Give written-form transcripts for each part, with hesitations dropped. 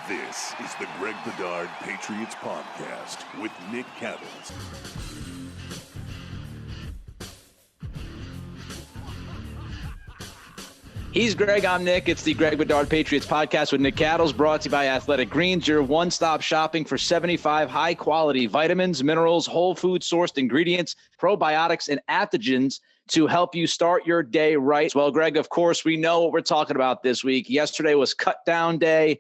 This is the Greg Bedard Patriots Podcast with Nick Cattles. He's Greg, I'm Nick. It's the Greg Bedard Patriots Podcast with Nick Cattles, brought to you by Athletic Greens, your one-stop shopping for 75 high-quality vitamins, minerals, whole food-sourced ingredients, probiotics, and adaptogens to help you start your day right. Well, Greg, of course, we know what we're talking about this week. Yesterday was Cutdown Day.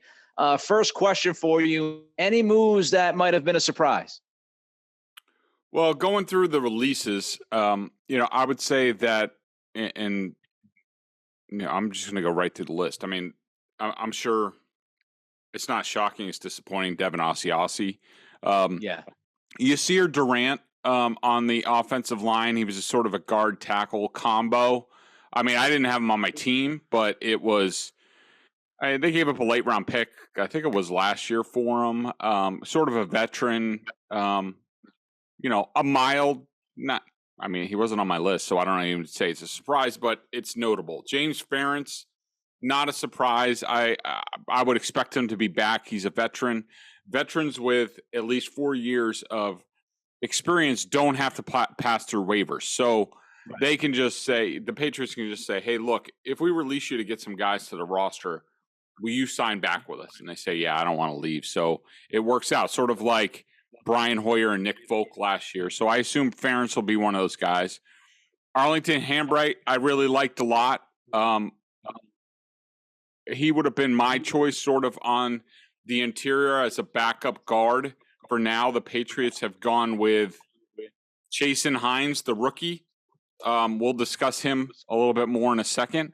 First question for you, any moves that might have been a surprise? Well, going through the releases, I would say that, and I'm just going to go right through the list. I mean, I'm sure it's not shocking. It's disappointing. Devin Asiasi. Yasir Durant on the offensive line. He was a sort of a guard tackle combo. I mean, I didn't have him on my team, but it was. They gave up a late round pick. I think it was last year for him. Sort of a veteran. A mild. He wasn't on my list, so I don't even say it's a surprise, but it's notable. James Ferentz, not a surprise. I would expect him to be back. He's a veteran. Veterans with at least 4 years of experience don't have to pass through waivers. So They can just say, the Patriots can just say, hey, look, if we release you to get some guys to the roster, will you sign back with us? And they say, yeah, I don't want to leave. So it works out, sort of like Brian Hoyer and Nick Folk last year. So I assume Ferentz will be one of those guys. Arlington Hambright, I really liked a lot. He would have been my choice sort of on the interior as a backup guard. For now, the Patriots have gone with Chasen Hines, the rookie. We'll discuss him a little bit more in a second.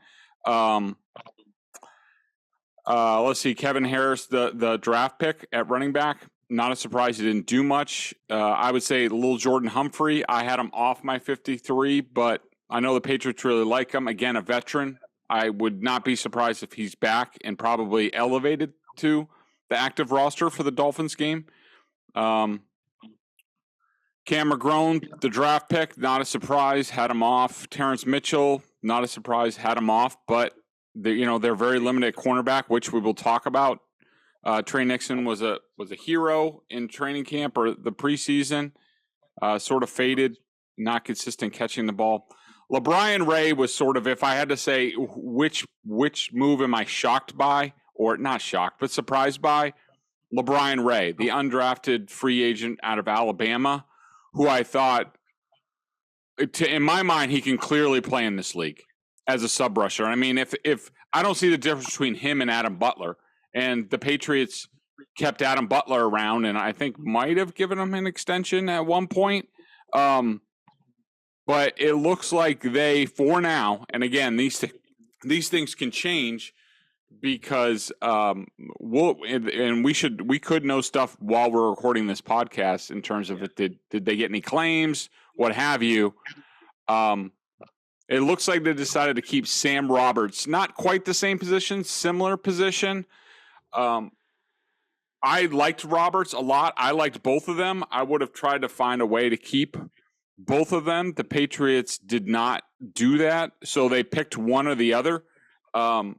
Let's see, Kevin Harris, the draft pick at running back. Not a surprise he didn't do much. I would say Lil'Jordan Humphrey, I had him off my 53, but I know the Patriots really like him. Again, a veteran. I would not be surprised if he's back and probably elevated to the active roster for the Dolphins game. Cam McGrone, the draft pick, not a surprise, had him off. Terrence Mitchell, not a surprise, had him off, but they're very limited at cornerback, which we will talk about. Trey Nixon was a hero in training camp or the preseason, sort of faded, not consistent catching the ball. LaBryan Ray was sort of, if I had to say which move am I shocked by, or not shocked, but surprised by, LaBryan Ray, the undrafted free agent out of Alabama, who I thought, in my mind, he can clearly play in this league as a sub rusher. I mean, if I don't see the difference between him and Adam Butler, and the Patriots kept Adam Butler around, and I think might have given him an extension at one point. But it looks like they, for now, and again, these things can change because we could know stuff while we're recording this podcast in terms of it. Did they get any claims, what have you? It looks like they decided to keep Sam Roberts, not quite the same position, similar position. I liked Roberts a lot. I liked both of them. I would have tried to find a way to keep both of them. The Patriots did not do that, so they picked one or the other. I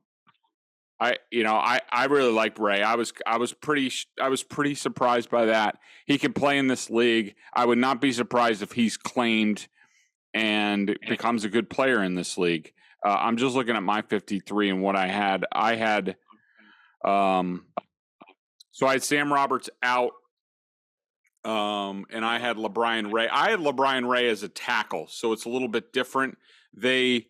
really liked Ray. I was pretty surprised by that. He can play in this league. I would not be surprised if he's claimed and becomes a good player in this league. I'm just looking at my 53 and what I had. So I had Sam Roberts out, and I had LaBryan Ray. I had LaBryan Ray as a tackle, so it's a little bit different. They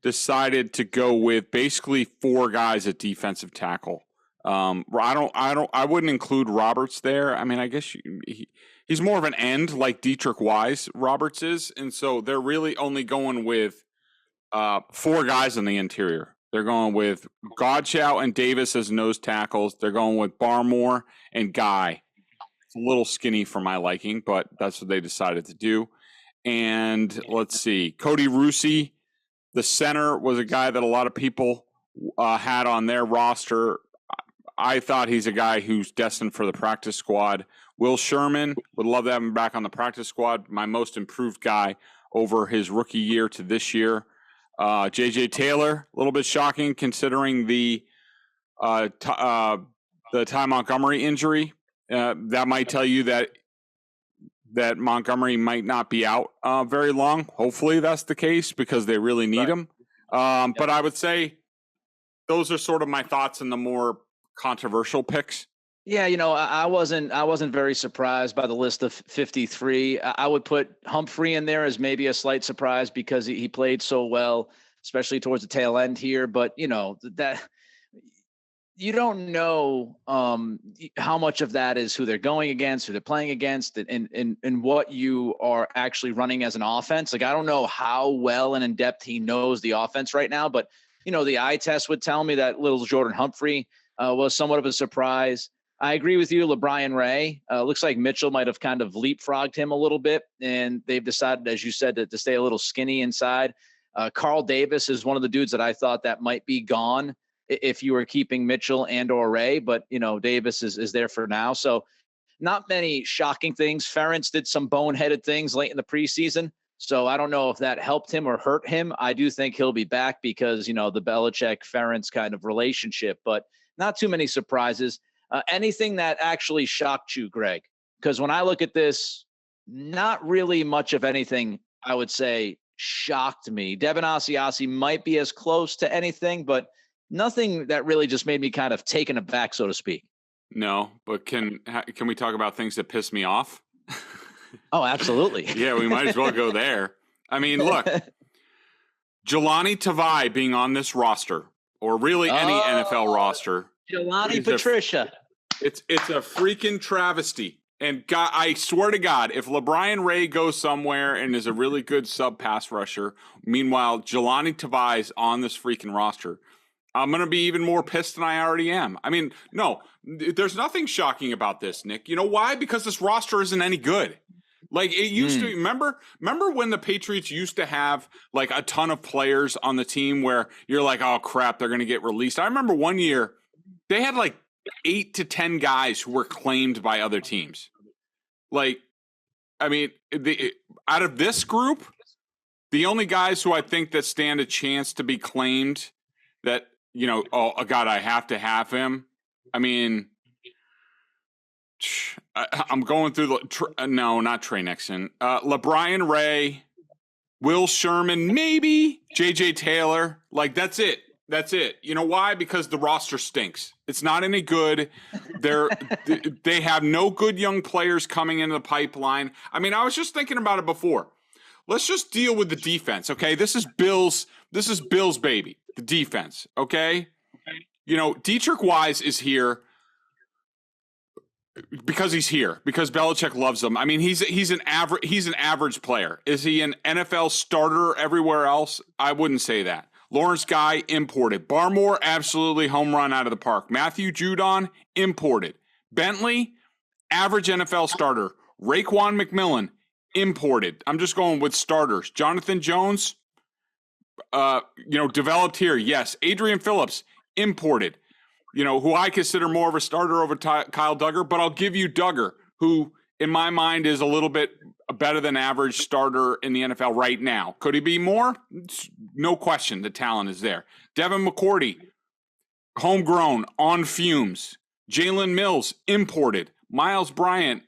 decided to go with basically 4 guys at defensive tackle. I wouldn't include Roberts there. I mean, I guess he's more of an end like Dietrich Wise Roberts is, and so they're really only going with 4 guys in the interior. They're going with Godchow and Davis as nose tackles. They're going with Barmore and Guy. It's a little skinny for my liking, but that's what they decided to do. And let's see, Cody Rusey, the center, was a guy that a lot of people had on their roster. I thought he's a guy who's destined for the practice squad. Will Sherman, would love to have him back on the practice squad. My most improved guy over his rookie year to this year. J.J. Taylor, a little bit shocking considering the the Ty Montgomery injury. That might tell you that Montgomery might not be out very long. Hopefully that's the case because they really need him. But I would say those are sort of my thoughts in the more controversial picks. Yeah, I wasn't very surprised by the list of 53. I would put Humphrey in there as maybe a slight surprise because he played so well, especially towards the tail end here. But that you don't know how much of that is who they're going against, who they're playing against, and what you are actually running as an offense. Like, I don't know how well and in depth he knows the offense right now, but the eye test would tell me that Lil'Jordan Humphrey was somewhat of a surprise. I agree with you, LeBron Ray. Looks like Mitchell might have kind of leapfrogged him a little bit, and they've decided, as you said, to stay a little skinny inside. Carl Davis is one of the dudes that I thought that might be gone if you were keeping Mitchell and or Ray, but Davis is there for now. So not many shocking things. Ferentz did some boneheaded things late in the preseason. So I don't know if that helped him or hurt him. I do think he'll be back because, the Belichick-Ferentz kind of relationship, but not too many surprises. Anything that actually shocked you, Greg? Because when I look at this, not really much of anything, I would say, shocked me. Devin Asiasi might be as close to anything, but nothing that really just made me kind of taken aback, so to speak. No, but can we talk about things that piss me off? Oh, absolutely. Yeah, we might as well go there. I mean, look, Jelani Tavai being on this roster, or really any NFL roster. Jelani Patricia. It's a freaking travesty. And God, I swear to God, if LeBron Ray goes somewhere and is a really good sub pass rusher, meanwhile, Jelani Tavai's on this freaking roster, I'm going to be even more pissed than I already am. I mean, no, there's nothing shocking about this, Nick. You know why? Because this roster isn't any good. Like it used to. Remember when the Patriots used to have like a ton of players on the team where you're like, oh crap, they're going to get released. I remember one year they had like 8 to 10 guys who were claimed by other teams. Like, I mean, out of this group, the only guys who I think that stand a chance to be claimed that, oh God, I have to have him. I mean, I'm going through no, not Trey Nixon. LeBron Ray, Will Sherman, maybe JJ Taylor. Like, that's it. That's it. You know why? Because the roster stinks. It's not any good. They have no good young players coming into the pipeline. I mean, I was just thinking about it before. Let's just deal with the defense, okay? This is Bill's baby, the defense, okay? Dietrich Wise is here because he's here, because Belichick loves him. I mean, he's an average player. Is he an NFL starter everywhere else? I wouldn't say that. Lawrence Guy, imported. Barmore, absolutely home run out of the park. Matthew Judon, imported. Bentley, average NFL starter. Raekwon McMillan, imported. I'm just going with starters. Jonathan Jones, developed here. Yes. Adrian Phillips, imported. Who I consider more of a starter over Kyle Duggar, but I'll give you Duggar, who in my mind is a little bit better than average starter in the NFL right now. Could he be more? No question. The talent is there. Devin McCourty, homegrown, on fumes. Jalen Mills, imported. Miles Bryant,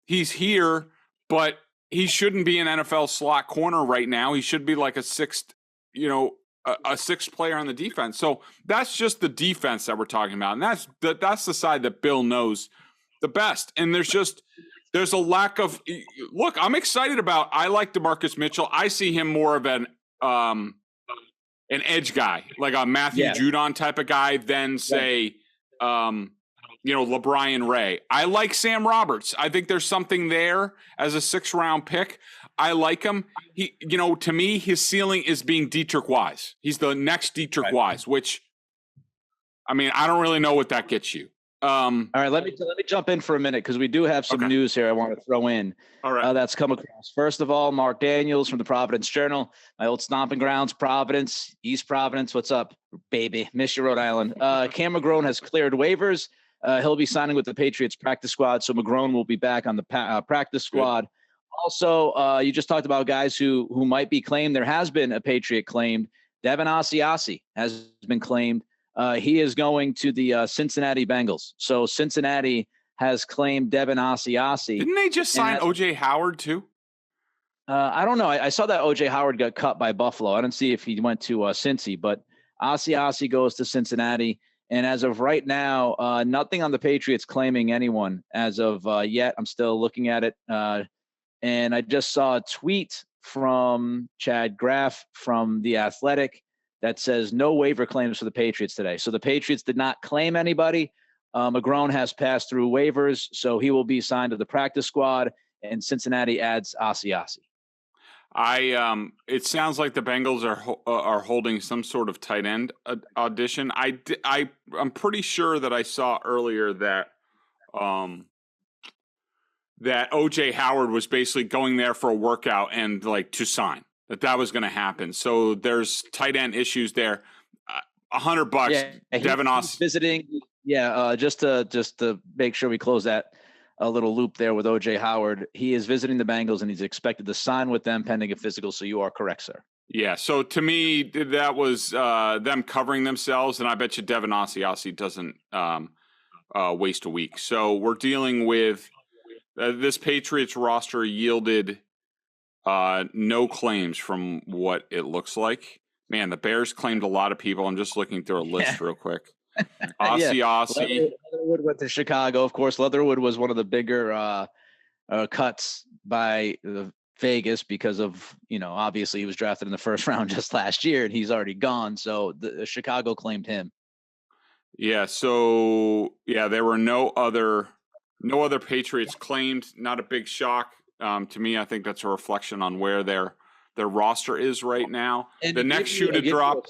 he's here, but he shouldn't be an NFL slot corner right now. He should be like a sixth player on the defense. So that's just the defense that we're talking about. And that's the side that Bill knows the best. And there's a lack of look. I'm excited about. I like DeMarcus Mitchell. I see him more of an edge guy, like a Matthew Judon type of guy, than say, LeBron Ray. I like Sam Roberts. I think there's something there as a 6th-round pick. I like him. He, to me, his ceiling is being Dietrich Wise. He's the next Dietrich Wise, which, I mean, I don't really know what that gets you. All right, let me jump in for a minute because we do have some news here I want to throw in. All right. That's come across. First of all, Mark Daniels from the Providence Journal, my old stomping grounds, Providence, East Providence. What's up, baby? Miss you, Rhode Island. Cam McGrone has cleared waivers. He'll be signing with the Patriots practice squad, so McGrone will be back on the practice squad. Good. Also, you just talked about guys who might be claimed. There has been a Patriot claimed. Devin Asiasi has been claimed. He is going to the Cincinnati Bengals. So Cincinnati has claimed Devin Asiasi. Didn't they just sign O.J. Howard too? I don't know. I saw that O.J. Howard got cut by Buffalo. I didn't see if he went to Cincy, but Asiasi goes to Cincinnati. And as of right now, nothing on the Patriots claiming anyone as of yet. I'm still looking at it. And I just saw a tweet from Chad Graff from The Athletic that says no waiver claims for the Patriots today. So the Patriots did not claim anybody. McGrone has passed through waivers, so he will be signed to the practice squad, and Cincinnati adds Asiasi. It sounds like the Bengals are holding some sort of tight end audition. I'm pretty sure that I saw earlier that that O.J. Howard was basically going there for a workout and like to sign, that was going to happen. So there's tight end issues there. $100. Yeah, Devin Austin visiting. Yeah, just to make sure we close that a little loop there with O.J. Howard. He is visiting the Bengals and he's expected to sign with them pending a physical. So you are correct, sir. Yeah. So to me, that was them covering themselves, and I bet you Devin Asiasi doesn't waste a week. So we're dealing with this Patriots roster yielded no claims from what it looks like. Man, the Bears claimed a lot of people. I'm just looking through a list real quick. Asiasi. Leatherwood went to Chicago. Of course, Leatherwood was one of the bigger cuts by Vegas because of, obviously he was drafted in the first round just last year and he's already gone. So the Chicago claimed him. Yeah. So there were no other Patriots claimed. Not a big shock to me. I think that's a reflection on where their roster is right now. And the next shoe to drop.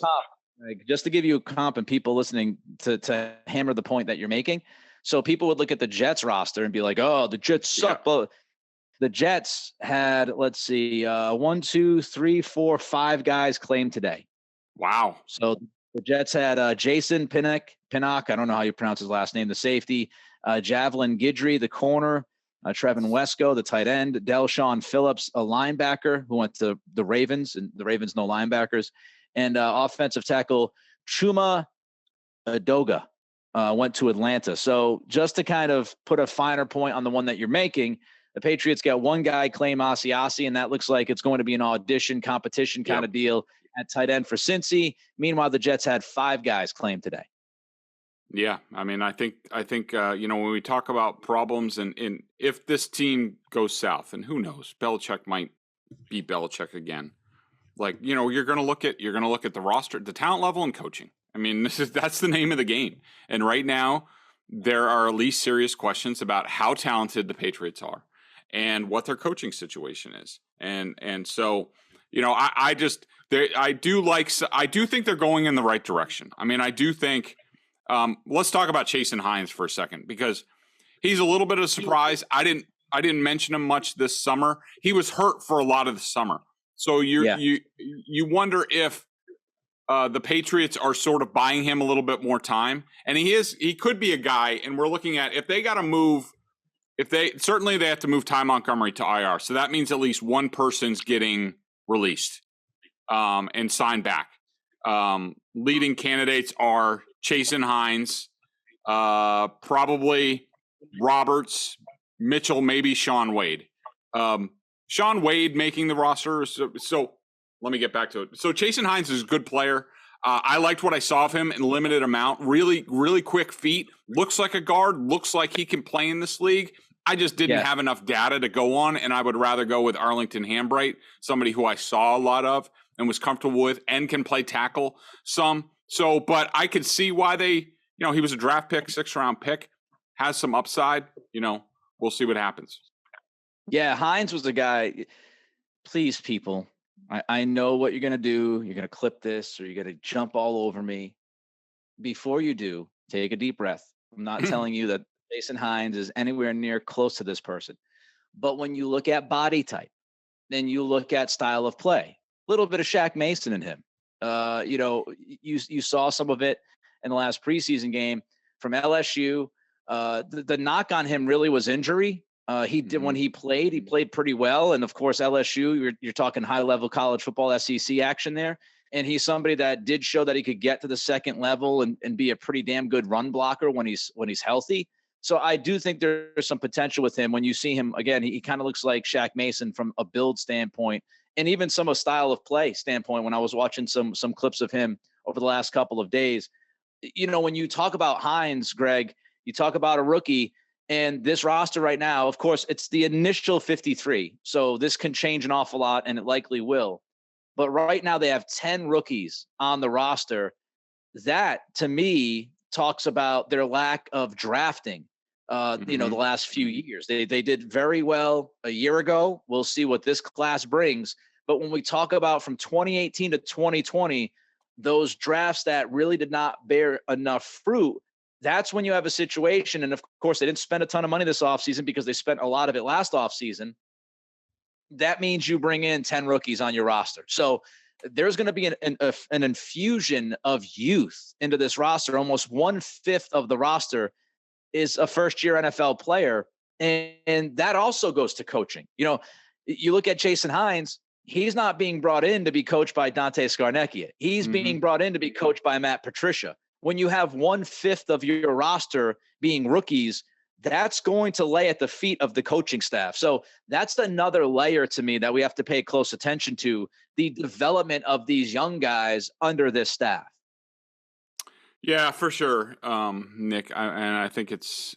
Just to give you a comp and people listening to hammer the point that you're making. So people would look at the Jets roster and be like, oh, the Jets suck. Yeah. But the Jets had, let's see, 1, 2, 3, 4, 5 guys claimed today. Wow. So the Jets had Jason Pinnock. I don't know how you pronounce his last name, the safety, Javelin Guidry, the corner, Trevin Wesco, the tight end, Delshon Phillips, a linebacker who went to the Ravens, and the Ravens no linebackers, and offensive tackle Chuma Adoga went to Atlanta. So just to kind of put a finer point on the one that you're making, the Patriots got one guy claim Asiasi, and that looks like it's going to be an audition competition kind of deal at tight end for Cincy. Meanwhile, the Jets had 5 guys claimed today. Yeah, I mean, I think when we talk about problems and if this team goes south, and who knows, Belichick might be Belichick again. Like, you're going to look at the roster, the talent level, and coaching. I mean, that's the name of the game. And right now, there are at least serious questions about how talented the Patriots are and what their coaching situation is. And so, I do think they're going in the right direction. I mean, I do think. Let's talk about Chasen Hines for a second, because he's a little bit of a surprise. I didn't mention him much this summer. He was hurt for a lot of the summer. So you wonder if the Patriots are sort of buying him a little bit more time. And he could be a guy, and we're looking at if they got to move, they have to move Ty Montgomery to IR. So that means at least one person's getting released and signed back. Leading candidates are Chasen Hines, probably Roberts, Mitchell, maybe Sean Wade. Sean Wade making the roster. So let me get back to it. So Chasen Hines is a good player. I liked what I saw of him in limited amount. Really, really quick feet. Looks like a guard. Looks like he can play in this league. I just didn't have enough data to go on, and I would rather go with Arlington Hambright, somebody who I saw a lot of and was comfortable with and can play tackle some. So, but I could see why they, he was a draft pick, 6th-round pick, has some upside. We'll see what happens. Yeah, Hines was the guy. Please, people, I know what you're going to do. You're going to clip this or you're going to jump all over me. Before you do, take a deep breath. I'm not telling you that Chasen Hines is anywhere near close to this person. But when you look at body type, then you look at style of play, a little bit of Shaq Mason in him. You saw some of it in the last preseason game from LSU. The knock on him really was injury. When he played pretty well. And of course, LSU, you're talking high level college football, SEC action there. And he's somebody that did show that he could get to the second level and be a pretty damn good run blocker when he's healthy. So I do think there's some potential with him. When you see him again, he kind of looks like Shaq Mason from a build standpoint, and even some a style of play standpoint. When I was watching some clips of him over the last couple of days, when you talk about Hines, Greg, you talk about a rookie, and this roster right now, of course, it's the initial 53. So this can change an awful lot, and it likely will. But right now they have 10 rookies on the roster. That, to me, talks about their lack of drafting, the last few years. They did very well a year ago. We'll see what this class brings. But when we talk about from 2018 to 2020, those drafts that really did not bear enough fruit, that's when you have a situation. And, of course, they didn't spend a ton of money this offseason because they spent a lot of it last offseason. That means you bring in 10 rookies on your roster. So there's going to be an infusion of youth into this roster. Almost 1/5 of the roster is a first-year NFL player. And that also goes to coaching. You look at Jason Hines, he's not being brought in to be coached by Dante Scarnecchia. He's being brought in to be coached by Matt Patricia. When you have 1/5 of your roster being rookies, that's going to lay at the feet of the coaching staff. So that's another layer to me that we have to pay close attention to, the development of these young guys under this staff. Yeah, for sure, Nick. And I think it's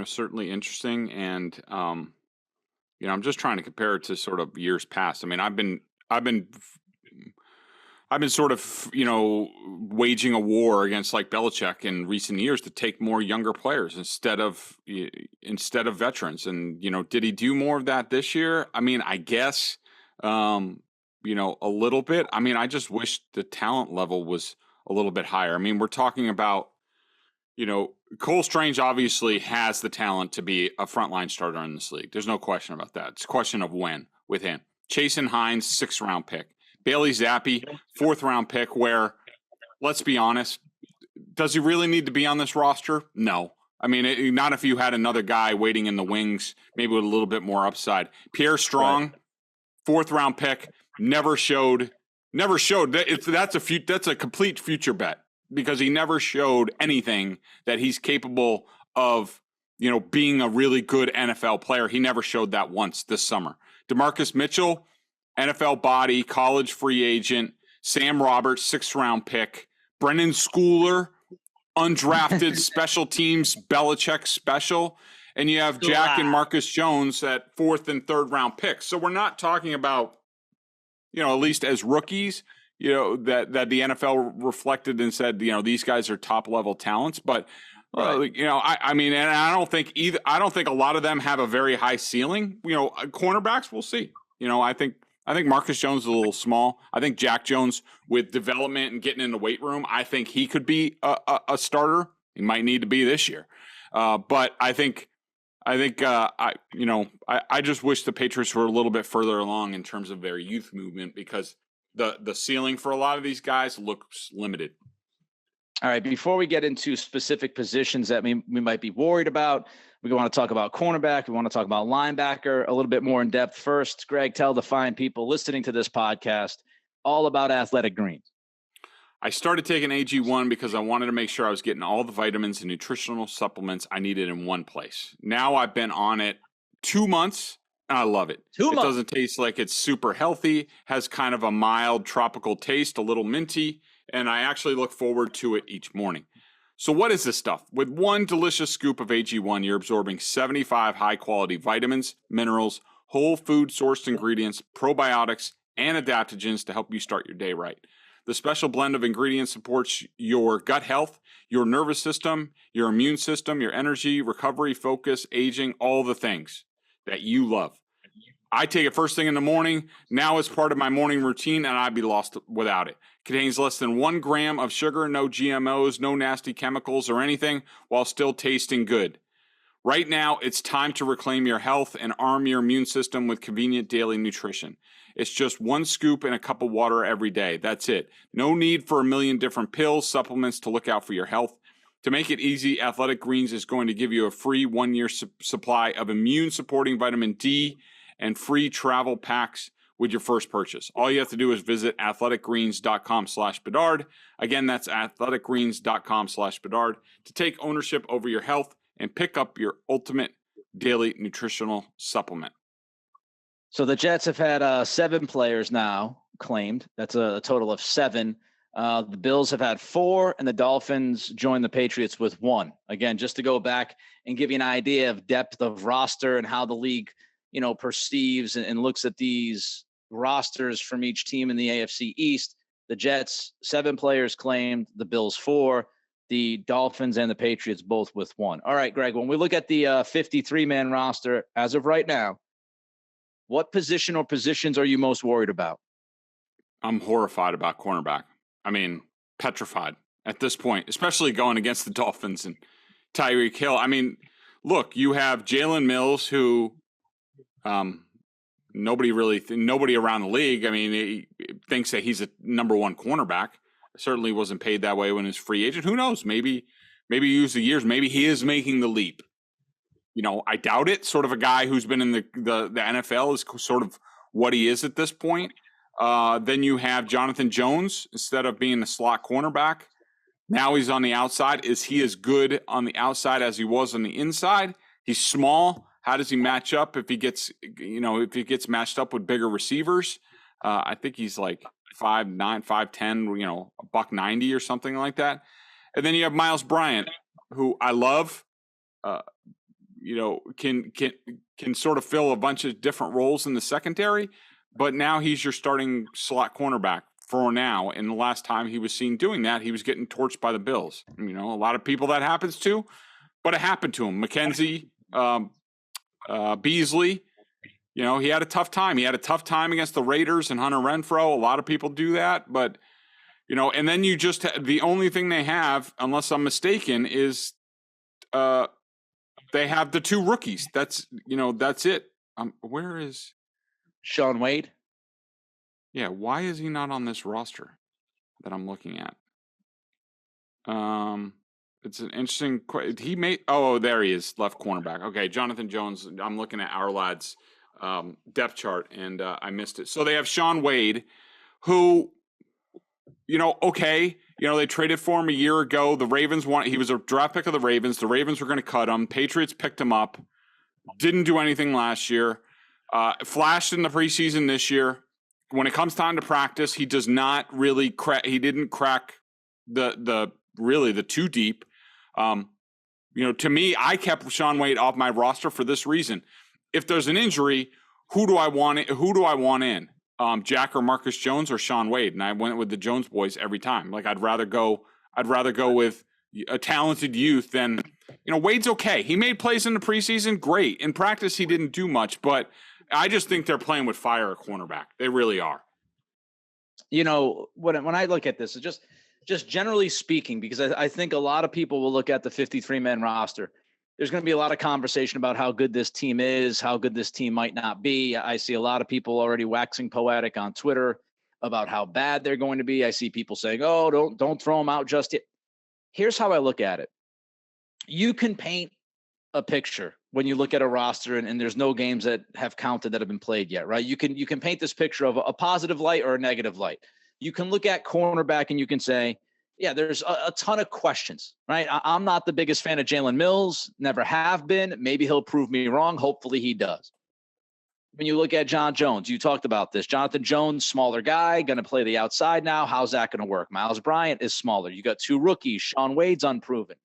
certainly interesting. And I'm just trying to compare it to sort of years past. I mean, I've been sort of, waging a war against like Belichick in recent years to take more younger players instead of veterans. And, did he do more of that this year? I mean, I guess, a little bit. I mean, I just wish the talent level was a little bit higher. I mean, we're talking about, Cole Strange obviously has the talent to be a frontline starter in this league. There's no question about that. It's a question of when with him. Chasen Hines, 6th-round pick. Bailey Zappi, 4th-round pick, where, let's be honest, does he really need to be on this roster? No. I mean, not if you had another guy waiting in the wings, maybe with a little bit more upside. Pierre Strong, 4th-round pick, never showed. That's a complete future bet because he never showed anything that he's capable of, being a really good NFL player. He never showed that once this summer. DeMarcus Mitchell, NFL body, college free agent. Sam Roberts, 6th-round pick. Brennan Schooler, undrafted special teams, Belichick special. And you have Jack and Marcus Jones at 4th and 3rd-round picks. So we're not talking about, at least as rookies, that the NFL reflected and said, these guys are top-level talents. But, I mean, and I don't think a lot of them have a very high ceiling. Cornerbacks, we'll see. I think Marcus Jones is a little small. I think Jack Jones, with development and getting in the weight room, I think he could be a starter. He might need to be this year. But I just wish the Patriots were a little bit further along in terms of their youth movement because the ceiling for a lot of these guys looks limited. All right, before we get into specific positions that we might be worried about, we want to talk about cornerback. We want to talk about linebacker a little bit more in depth. First, Greg, tell the fine people listening to this podcast all about Athletic Greens. I started taking AG1 because I wanted to make sure I was getting all the vitamins and nutritional supplements I needed in one place. Now I've been on it 2 months, and I love it. It doesn't taste like it's super healthy, has kind of a mild tropical taste, a little minty, and I actually look forward to it each morning. So what is this stuff? With one delicious scoop of AG1, you're absorbing 75 high-quality vitamins, minerals, whole food-sourced ingredients, probiotics, and adaptogens to help you start your day right. The special blend of ingredients supports your gut health, your nervous system, your immune system, your energy, recovery, focus, aging, all the things that you love. I take it first thing in the morning. Now it's part of my morning routine, and I'd be lost without it. Contains less than 1 gram of sugar, no GMOs, no nasty chemicals or anything, while still tasting good. Right now, it's time to reclaim your health and arm your immune system with convenient daily nutrition. It's just 1 scoop in a cup of water every day. That's it. No need for a million different pills, supplements to look out for your health. To make it easy, Athletic Greens is going to give you a free 1-year supply of immune-supporting vitamin D and free travel packs with your first purchase. All you have to do is visit athleticgreens.com/Bedard. Again, that's athleticgreens.com/Bedard to take ownership over your health and pick up your ultimate daily nutritional supplement. So the Jets have had 7 players now claimed. That's a total of 7. The Bills have had 4, and the Dolphins joined the Patriots with 1. Again, just to go back and give you an idea of depth of roster and how the league, perceives and looks at these rosters from each team in the AFC East. The Jets, 7 players claimed, the Bills 4, the Dolphins and the Patriots both with 1. All right, Greg, when we look at the 53-man roster as of right now, what position or positions are you most worried about? I'm horrified about cornerback. I mean, petrified at this point, especially going against the Dolphins and Tyreek Hill. I mean, look, you have Jalen Mills, who nobody around the league, I mean, he thinks that he's a number 1 cornerback. Certainly wasn't paid that way when he was free agent. Who knows? Maybe use the years. Maybe he is making the leap. I doubt it. Sort of a guy who's been in the NFL is sort of what he is at this point. Then you have Jonathan Jones instead of being a slot cornerback. Now he's on the outside. Is he as good on the outside as he was on the inside? He's small. How does he match up if he gets matched up with bigger receivers? I think he's like 5'9", 5'10", $190 or something like that. And then you have Miles Bryant, who I love. Can sort of fill a bunch of different roles in the secondary, but now he's your starting slot cornerback for now. And the last time he was seen doing that, he was getting torched by the Bills. A lot of people that happens to, but it happened to him. McKenzie, Beasley, he had a tough time. He had a tough time against the Raiders and Hunter Renfrow. A lot of people do that, but and then you just the only thing they have, unless I'm mistaken, is they have the 2 rookies. That's it. Where is Shaun Wade? Yeah, why is he not on this roster that I'm looking at? It's an interesting question. There he is, left cornerback. Okay, Jonathan Jones. I'm looking at our lads' depth chart, and I missed it. So they have Shaun Wade, who, they traded for him a year ago. The Ravens he was a draft pick of the Ravens. The Ravens were going to cut him. Patriots picked him up. Didn't do anything last year. Flashed in the preseason this year. When it comes time to practice, he does not really crack. He didn't crack the 2 deep. To me, I kept Shaun Wade off my roster for this reason. If there's an injury, who do I want in? Jack or Marcus Jones or Shaun Wade? And I went with the Jones boys every time. Like I'd rather go with a talented youth than, Wade's okay. He made plays in the preseason. Great. In practice, he didn't do much, but I just think they're playing with fire at cornerback. They really are. When I look at this, it's just generally speaking, because I think a lot of people will look at the 53-man roster. There's going to be a lot of conversation about how good this team is, how good this team might not be. I see a lot of people already waxing poetic on Twitter about how bad they're going to be. I see people saying, "Oh, don't throw them out just yet." Here's how I look at it. You can paint a picture when you look at a roster and there's no games that have counted that have been played yet, right? You can paint this picture of a positive light or a negative light. You can look at cornerback and you can say, yeah, there's a ton of questions, right? I'm not the biggest fan of Jalen Mills, never have been. Maybe he'll prove me wrong. Hopefully he does. When you look at John Jones, you talked about this. Jonathan Jones, smaller guy, going to play the outside now. How's that going to work? Miles Bryant is smaller. You got 2 rookies. Shaun Wade's unproven.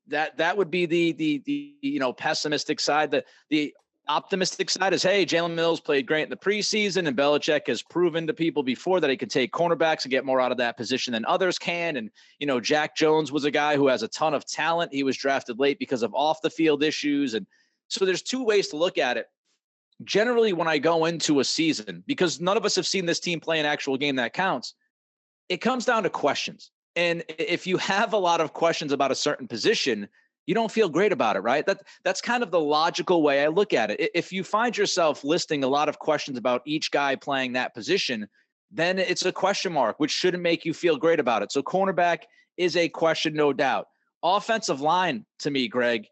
That would be the pessimistic side. The optimistic side is, hey, Jalen Mills played great in the preseason, and Belichick has proven to people before that he can take cornerbacks and get more out of that position than others can. And, Jack Jones was a guy who has a ton of talent. He was drafted late because of off the field issues. And so there's 2 ways to look at it. Generally, when I go into a season, because none of us have seen this team play an actual game that counts, it comes down to questions. And if you have a lot of questions about a certain position, you don't feel great about it, right? That's kind of the logical way I look at it. If you find yourself listing a lot of questions about each guy playing that position, then it's a question mark, which shouldn't make you feel great about it. So cornerback is a question, no doubt. Offensive line, to me, Greg,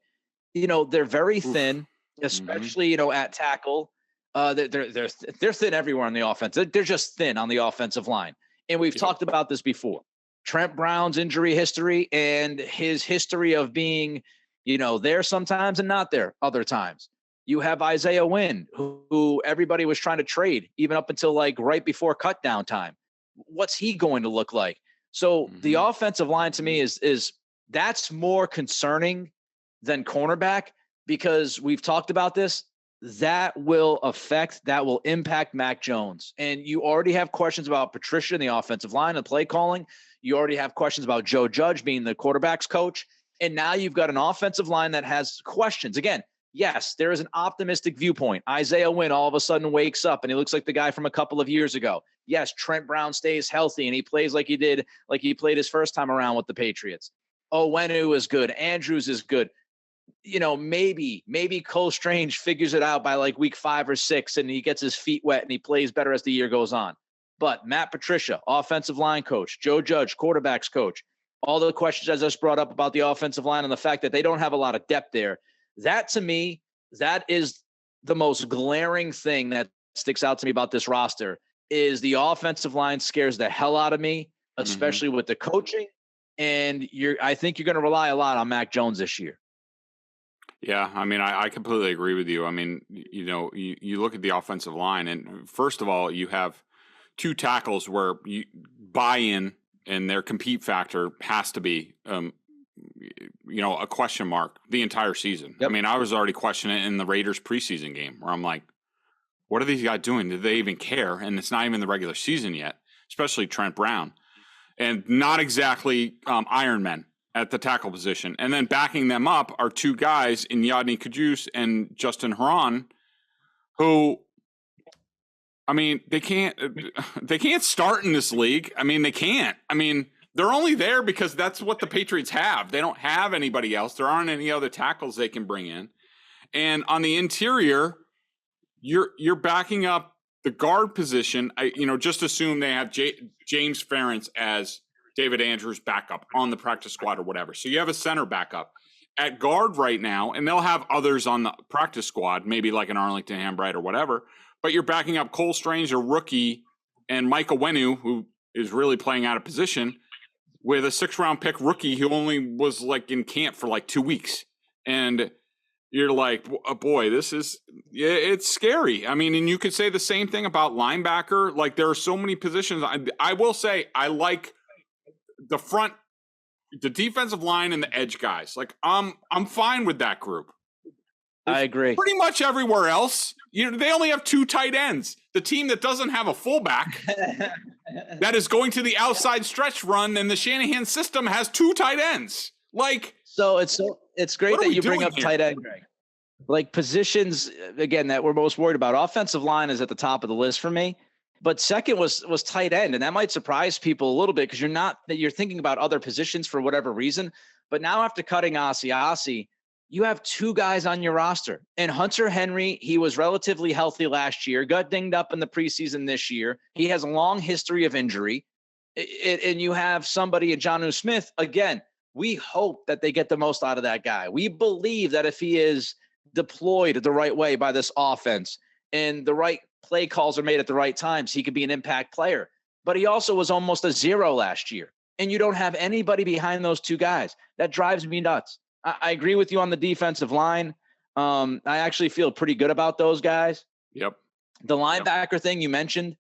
they're very thin, especially, at tackle. They're thin everywhere on the offense. They're just thin on the offensive line. And we've talked about this before. Trent Brown's injury history and his history of being, there sometimes and not there other times. You have Isaiah Wynn, who everybody was trying to trade even up until like right before cutdown time. What's he going to look like? So the offensive line to me is that's more concerning than cornerback, because we've talked about this. That will impact Mac Jones. And you already have questions about Patricia in the offensive line and play calling. You already have questions about Joe Judge being the quarterback's coach. And now you've got an offensive line that has questions. Again, yes, there is an optimistic viewpoint. Isaiah Wynn all of a sudden wakes up and he looks like the guy from a couple of years ago. Yes, Trent Brown stays healthy and he plays like he played his first time around with the Patriots. Owenu is good. Andrews is good. Maybe Cole Strange figures it out by like week 5 or 6 and he gets his feet wet and he plays better as the year goes on. But Matt Patricia, offensive line coach, Joe Judge, quarterback's coach, all the questions I just brought up about the offensive line and the fact that they don't have a lot of depth there. That to me, that is the most glaring thing that sticks out to me about this roster is the offensive line scares the hell out of me, especially with the coaching. And I think you're going to rely a lot on Mac Jones this year. Yeah, I mean, I completely agree with you. I mean, you look at the offensive line, and first of all, you have 2 tackles where buy-in and their compete factor has to be, a question mark the entire season. Yep. I mean, I was already questioning it in the Raiders preseason game where I'm like, what are these guys doing? Do they even care? And it's not even the regular season yet, especially Trent Brown. And not exactly Iron Men at the tackle position. And then backing them up are 2 guys in Yadni Kajus and Justin Herron, who, I mean, they can't start in this league. I mean, they can't. I mean, they're only there because that's what the Patriots have. They don't have anybody else. There aren't any other tackles they can bring in. And on the interior, you're backing up the guard position. Just assume they have James Ferentz as David Andrews backup on the practice squad or whatever. So you have a center backup at guard right now, and they'll have others on the practice squad, maybe like an Arlington Hambright or whatever. But you're backing up Cole Strange, a rookie, and Mike Owenu, who is really playing out of position, with a 6th-round pick rookie who only was like in camp for like 2 weeks. And you're like, boy, it's scary. I mean, and you could say the same thing about linebacker. Like, there are so many positions. I will say I like the defensive line and the edge guys. Like, I'm fine with that group. I agree. Pretty much everywhere else, they only have 2 tight ends. The team that doesn't have a fullback that is going to the outside stretch run, and the Shanahan system has 2 tight ends. Like, it's great that you bring up tight end, Greg. Like, positions again that we're most worried about. Offensive line is at the top of the list for me, but second was tight end, and that might surprise people a little bit because you're thinking about other positions for whatever reason. But now after cutting Asiasi, you have 2 guys on your roster. And Hunter Henry, he was relatively healthy last year, got dinged up in the preseason this year. He has a long history of injury. And you have somebody at Jonnu Smith. Again, we hope that they get the most out of that guy. We believe that if he is deployed the right way by this offense and the right play calls are made at the right times, he could be an impact player. But he also was almost a 0 last year. And you don't have anybody behind those 2 guys. That drives me nuts. I agree with you on the defensive line. I actually feel pretty good about those guys. Yep. The linebacker thing you mentioned,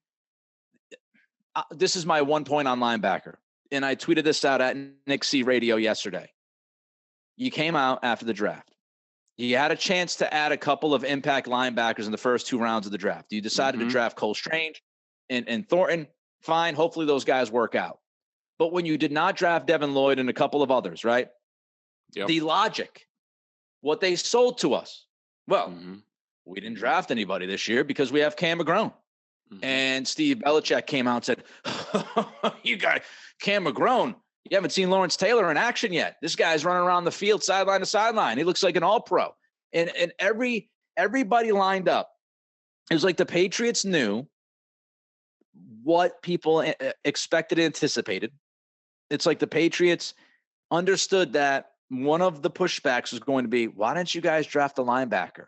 this is my 1 point on linebacker. And I tweeted this out at Nick C Radio yesterday. You came out after the draft. You had a chance to add a couple of impact linebackers in the first 2 rounds of the draft. You decided to draft Cole Strange and Thornton. Fine. Hopefully those guys work out. But when you did not draft Devin Lloyd and a couple of others, right? Yep. The logic, what they sold to us. Well, we didn't draft anybody this year because we have Cam McGrone. And Steve Belichick came out and said, you got Cam McGrone. You haven't seen Lawrence Taylor in action yet. This guy's running around the field sideline to sideline. He looks like an all-pro. And everybody lined up. It was like the Patriots knew what people expected and anticipated. It's like the Patriots understood that one of the pushbacks was going to be, why don't you guys draft a linebacker?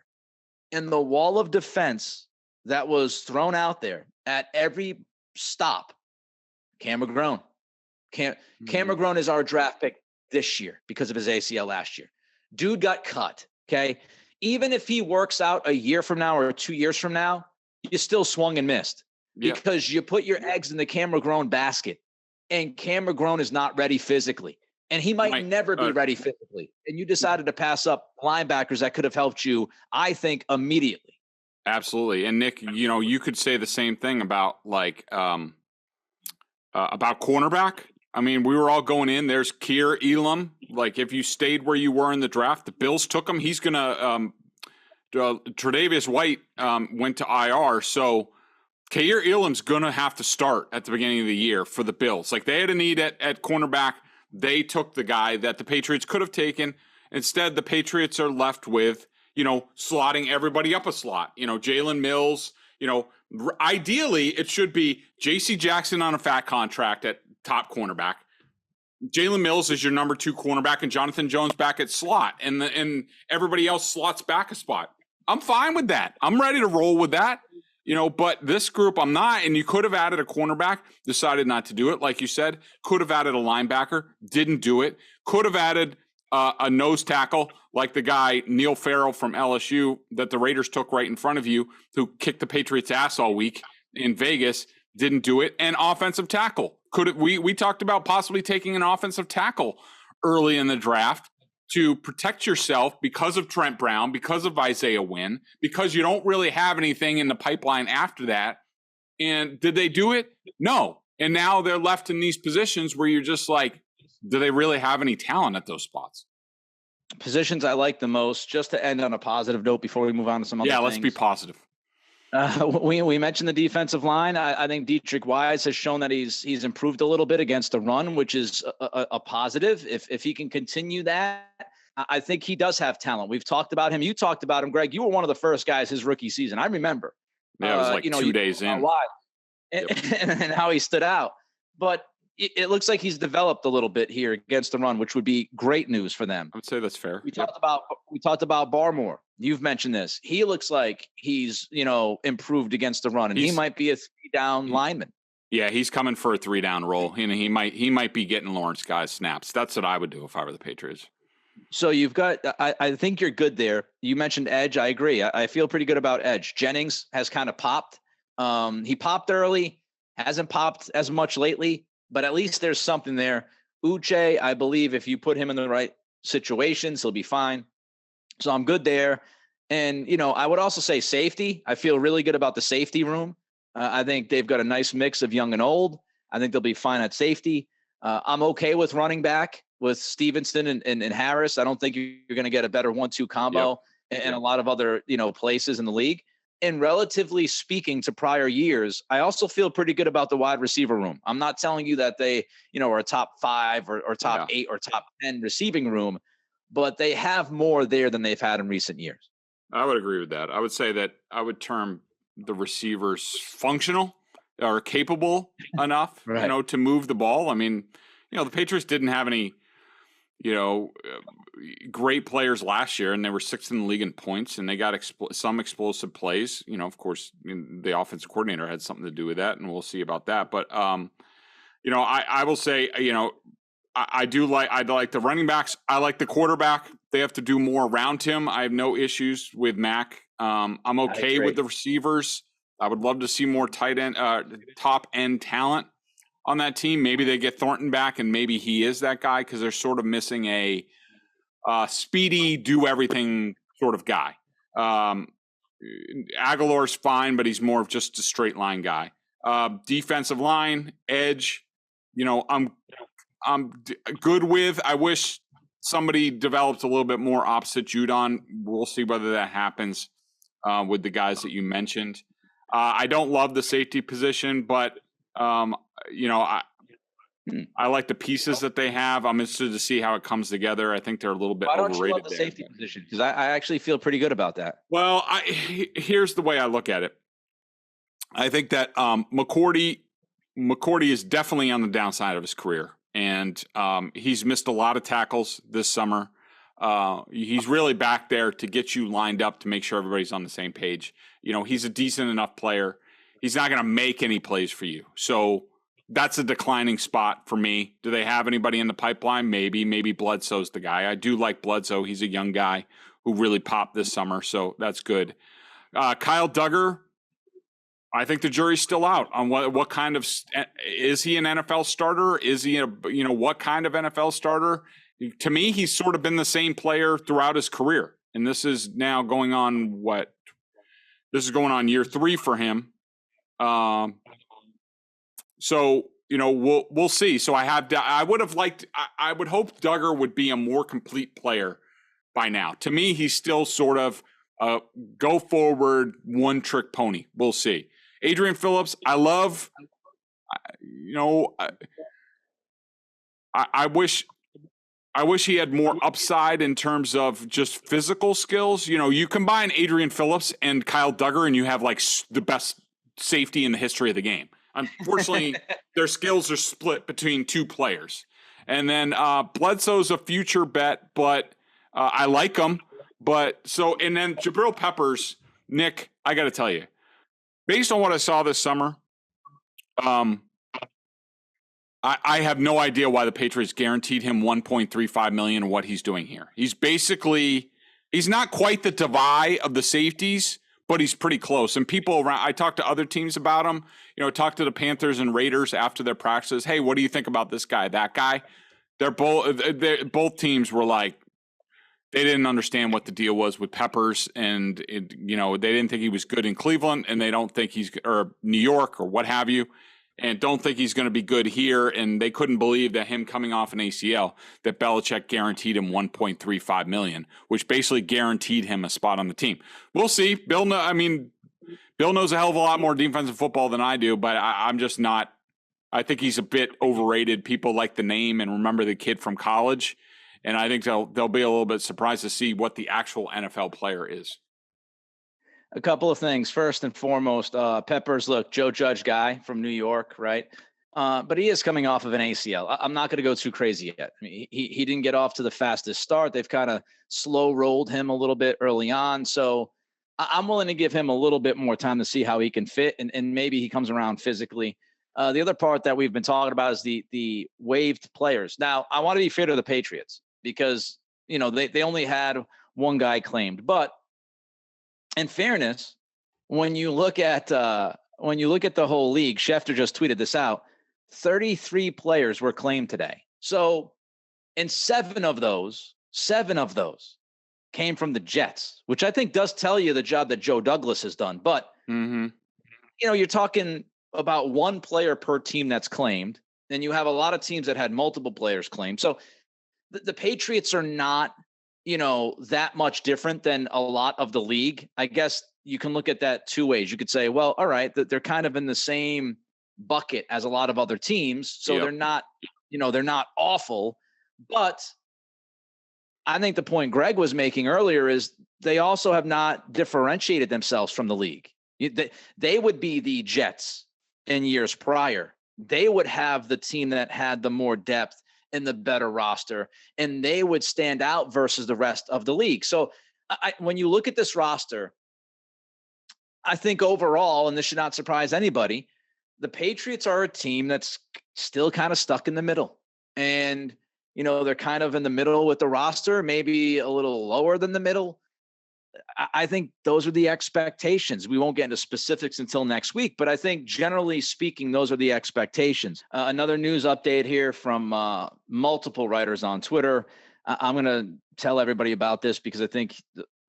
And the wall of defense that was thrown out there at every stop, Cam McGrone. Cam McGrone is our draft pick this year because of his ACL last year. Dude got cut, okay? Even if he works out a year from now or 2 years from now, you still swung and missed because you put your eggs in the Cam McGrone basket, and Cam McGrone is not ready physically, and he might never be ready physically. And you decided to pass up linebackers that could have helped you, I think, immediately. Absolutely. And Nick, you could say the same thing about about cornerback. I mean, we were all going in. There's Keir Elam. Like, if you stayed where you were in the draft, the Bills took him. He's going to Tre'Davious White went to IR. So Keir Elam's going to have to start at the beginning of the year for the Bills. Like, they had a need at cornerback. They took the guy that the Patriots could have taken. Instead, the Patriots are left with, slotting everybody up a slot. Jalen Mills, ideally it should be J.C. Jackson on a fat contract at top cornerback. Jalen Mills is your number 2 cornerback, and Jonathan Jones back at slot, and everybody else slots back a spot. I'm fine with that. I'm ready to roll with that. But this group, I'm not. And you could have added a cornerback, decided not to do it. Like you said, could have added a linebacker, didn't do it. Could have added a nose tackle like the guy Neil Farrell from LSU that the Raiders took right in front of you, who kicked the Patriots' ass all week in Vegas, didn't do it. And offensive tackle. We talked about possibly taking an offensive tackle early in the draft to protect yourself because of Trent Brown, because of Isaiah Wynn, because you don't really have anything in the pipeline after that. And did they do it? No. And now they're left in these positions where you're just like, do they really have any talent at those spots? Positions I like the most, just to end on a positive note before we move on to some other things. Yeah, let's be positive. We mentioned the defensive line. I think Dietrich Wise has shown that he's improved a little bit against the run, which is a positive. If he can continue that, I think he does have talent. We've talked about him. You talked about him, Greg. You were one of the first guys his rookie season. I remember. Yeah, it was like 2 days in. And how he stood out. But it looks like he's developed a little bit here against the run, which would be great news for them. I would say that's fair. We talked about Barmore. You've mentioned this. He looks like he's, improved against the run, and he might be a 3-down lineman. Yeah, he's coming for a 3-down role. He might be getting Lawrence Guy's snaps. That's what I would do if I were the Patriots. So you've got, I think you're good there. You mentioned edge. I agree. I feel pretty good about edge. Jennings has kind of popped. He popped early, hasn't popped as much lately, but at least there's something there. Uche, I believe if you put him in the right situations, he'll be fine. So I'm good there. And, I would also say safety. I feel really good about the safety room. I think they've got a nice mix of young and old. I think they'll be fine at safety. I'm okay with running back with Stevenson and Harris. I don't think you're going to get a better 1-2 combo in a lot of other, places in the league. And relatively speaking to prior years, I also feel pretty good about the wide receiver room. I'm not telling you that they, are a top 5 or top 8 or top 10 receiving room, but they have more there than they've had in recent years. I would agree with that. I would say that I would term the receivers functional or capable enough, right, to move the ball. I mean, the Patriots didn't have any, great players last year, and they were 6th in the league in points, and they got some explosive plays. Of course, the offensive coordinator had something to do with that, and we'll see about that. But, I will say, I like the running backs. I like the quarterback. They have to do more around him. I have no issues with Mac. I'm okay with the receivers. I would love to see more tight end, top end talent on that team. Maybe they get Thornton back, and maybe he is that guy, because they're sort of missing a speedy, do everything sort of guy. Aguilar's fine, but he's more of just a straight line guy. Defensive line, edge. I'm good with. I wish somebody developed a little bit more opposite Judon. We'll see whether that happens with the guys that you mentioned. I don't love the safety position, but I like the pieces that they have. I'm interested to see how it comes together. I think they're a little bit overrated. Why don't you love the safety position? Because I actually feel pretty good about that. Well, here's the way I look at it. I think that McCourty is definitely on the downside of his career. And he's missed a lot of tackles this summer. He's really back there to get you lined up to make sure everybody's on the same page. He's a decent enough player. He's not going to make any plays for you. So that's a declining spot for me. Do they have anybody in the pipeline? Maybe Bledsoe's the guy. I do like Bledsoe. He's a young guy who really popped this summer, so that's good. Kyle Duggar, I think the jury's still out on what kind of is he an NFL starter? Is he what kind of NFL starter? To me, he's sort of been the same player throughout his career, and this is now going on year 3 for him. So we'll see. So I would hope Duggar would be a more complete player by now. To me, he's still sort of a go forward one trick pony. We'll see. Adrian Phillips, I love. I wish he had more upside in terms of just physical skills. You combine Adrian Phillips and Kyle Duggar, and you have like the best safety in the history of the game. Unfortunately, their skills are split between 2 players. And then Bledsoe's a future bet, but I like him. And then Jabril Peppers, Nick, I got to tell you, based on what I saw this summer, I have no idea why the Patriots guaranteed him $1.35 million and what he's doing here. He's not quite the Devy of the safeties, but he's pretty close. And people around, I talked to other teams about him, talked to the Panthers and Raiders after their practices. Hey, what do you think about this guy, that guy? Both teams were like, they didn't understand what the deal was with Peppers, and they didn't think he was good in Cleveland, and they don't think or New York or what have you, and don't think he's going to be good here. And they couldn't believe that him coming off an ACL, that Belichick guaranteed him $1.35 million, which basically guaranteed him a spot on the team. We'll see. Bill knows a hell of a lot more defensive football than I do, but I'm just not. I think he's a bit overrated. People like the name and remember the kid from college. And I think they'll be a little bit surprised to see what the actual NFL player is. A couple of things. First and foremost, Peppers, look, Joe Judge guy from New York, right? But he is coming off of an ACL. I'm not going to go too crazy yet. I mean, he didn't get off to the fastest start. They've kind of slow rolled him a little bit early on. So I'm willing to give him a little bit more time to see how he can fit, and maybe he comes around physically. The other part that we've been talking about is the waived players. Now, I want to be fair to the Patriots, because they only had one guy claimed. But in fairness, when you look at the whole league, Schefter just tweeted this out, 33 players were claimed today. So, and seven of those came from the Jets, which I think does tell you the job that Joe Douglas has done. But you're talking about one player per team that's claimed, and you have a lot of teams that had multiple players claimed. So the Patriots are not, that much different than a lot of the league. I guess you can look at that 2 ways. You could say, well, all right, that they're kind of in the same bucket as a lot of other teams. So They're not, they're not awful. But I think the point Greg was making earlier is they also have not differentiated themselves from the league. They would be the Jets in years prior. They would have the team that had the more depth and the better roster, and they would stand out versus the rest of the league. So when you look at this roster, I think overall, and this should not surprise anybody, the Patriots are a team that's still kind of stuck in the middle. And, they're kind of in the middle with the roster, maybe a little lower than the middle. I think those are the expectations. We won't get into specifics until next week, but I think generally speaking, those are the expectations. Another news update here from multiple writers on Twitter. I'm going to tell everybody about this because I think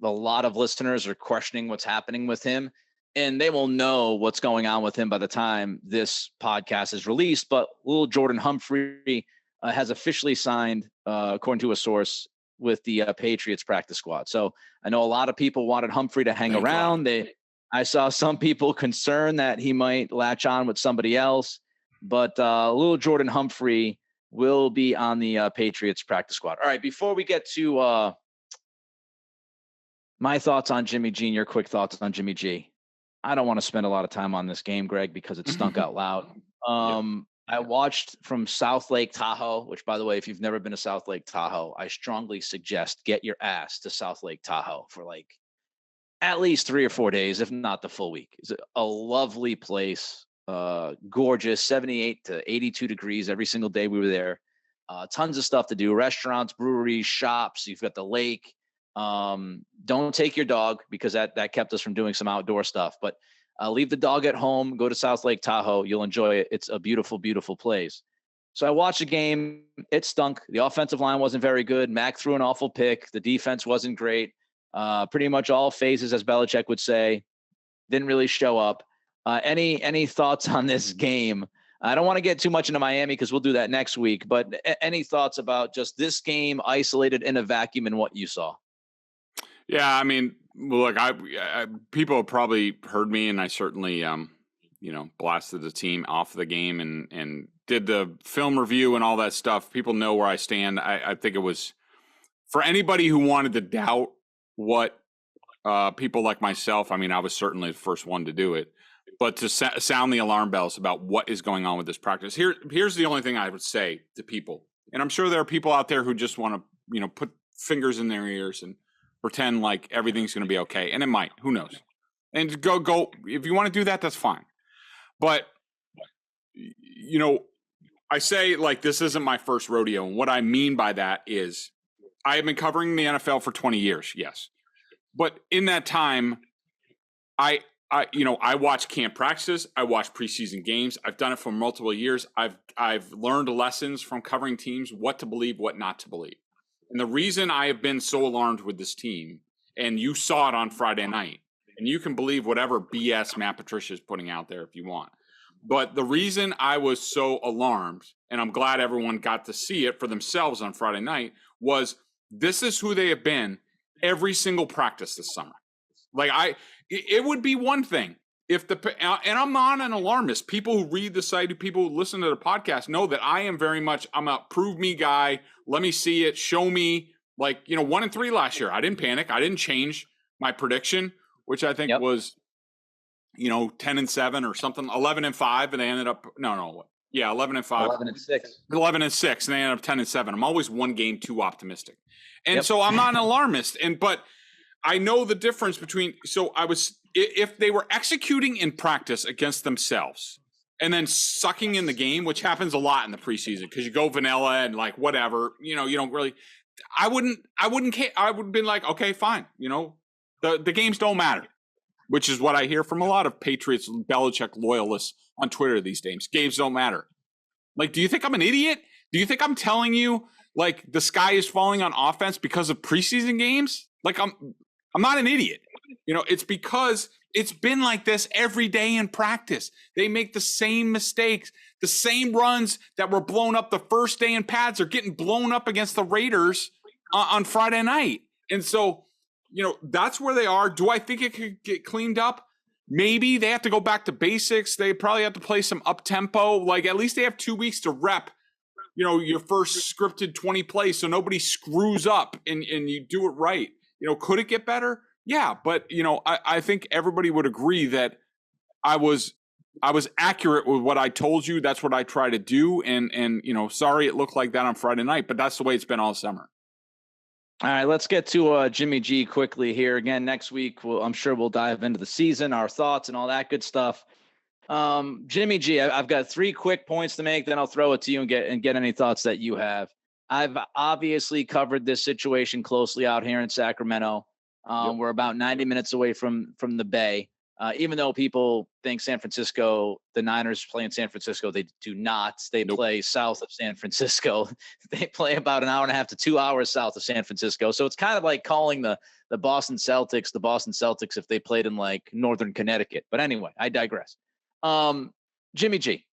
a lot of listeners are questioning what's happening with him, and they will know what's going on with him by the time this podcast is released. But Lil'Jordan Humphrey has officially signed, according to a source, with the Patriots practice squad. So I know a lot of people wanted Humphrey to hang around. I saw some people concerned that he might latch on with somebody else, but Lil'Jordan Humphrey will be on the Patriots practice squad. All right, before we get to my thoughts on Jimmy G and your quick thoughts on Jimmy G, I don't want to spend a lot of time on this game, Greg, because it stunk out loud. I watched from South Lake Tahoe, which, by the way, if you've never been to South Lake Tahoe, I strongly suggest get your ass to South Lake Tahoe for like at least 3 or 4 days, if not the full week. It's a lovely place, gorgeous, 78 to 82 degrees every single day we were there. Tons of stuff to do, restaurants, breweries, shops. You've got the lake. Don't take your dog because that kept us from doing some outdoor stuff, but leave the dog at home, go to South Lake Tahoe. You'll enjoy it. It's a beautiful, beautiful place. So I watched the game. It stunk. The offensive line wasn't very good. Mac threw an awful pick. The defense wasn't great. Pretty much all phases, as Belichick would say, didn't really show up. Any thoughts on this game? I don't want to get too much into Miami because we'll do that next week, but any thoughts about just this game isolated in a vacuum and what you saw? Yeah, I mean, look, I people have probably heard me, and I certainly, blasted the team off the game and did the film review and all that stuff. People know where I stand. I think it was for anybody who wanted to doubt what people like myself. I mean, I was certainly the first one to do it, but to sound the alarm bells about what is going on with this practice. Here's the only thing I would say to people, and I'm sure there are people out there who just want to, put fingers in their ears and pretend like everything's going to be okay. And it might, who knows? And go. If you want to do that, that's fine. But, I say like, this isn't my first rodeo. And what I mean by that is I have been covering the NFL for 20 years. Yes. But in that time, I watch camp practices. I watch preseason games. I've done it for multiple years. I've learned lessons from covering teams, what to believe, what not to believe. And the reason I have been so alarmed with this team, and you saw it on Friday night, and you can believe whatever BS Matt Patricia is putting out there if you want. But the reason I was so alarmed, and I'm glad everyone got to see it for themselves on Friday night, was this is who they have been every single practice this summer. Like it would be one thing if and I'm not an alarmist. People who read the site, people who listen to the podcast know that I am very much, I'm a prove me guy. Let me see it. Show me. Like, 1-3 last year. I didn't panic. I didn't change my prediction, which I think was, 10-7 or something, 11-5, and they ended up 11-5, 11-6, and they ended up 10-7. I'm always one game too optimistic, and so I'm not an alarmist. But I know the difference between. So if they were executing in practice against themselves and then sucking in the game, which happens a lot in the preseason because you go vanilla and like whatever, you don't really. I wouldn't care. I would have been like, okay, fine. The games don't matter, which is what I hear from a lot of Patriots Belichick loyalists on Twitter these days. Games don't matter. Like, do you think I'm an idiot? Do you think I'm telling you like the sky is falling on offense because of preseason games? Like I'm not an idiot. It's because it's been like this every day in practice. They make the same mistakes. The same runs that were blown up the first day in pads are getting blown up against the Raiders on Friday night. And so, that's where they are. Do I think it could get cleaned up? Maybe. They have to go back to basics. They probably have to play some up-tempo. Like, at least they have 2 weeks to rep, your first scripted 20 plays so nobody screws up and you do it right. Could it get better? Yeah, but, I think everybody would agree that I was accurate with what I told you. That's what I try to do. And sorry it looked like that on Friday night, but that's the way it's been all summer. All right, let's get to Jimmy G quickly here. Again, next week, I'm sure we'll dive into the season, our thoughts, and all that good stuff. Jimmy G, I've got 3 quick points to make, then I'll throw it to you and get any thoughts that you have. I've obviously covered this situation closely out here in Sacramento. We're about 90 minutes away from the Bay. Even though people think San Francisco, the Niners play in San Francisco, they do not. They play south of San Francisco. They play about an hour and a half to 2 hours south of San Francisco. So it's kind of like calling the Boston Celtics if they played in like northern Connecticut. But anyway, I digress. Jimmy G,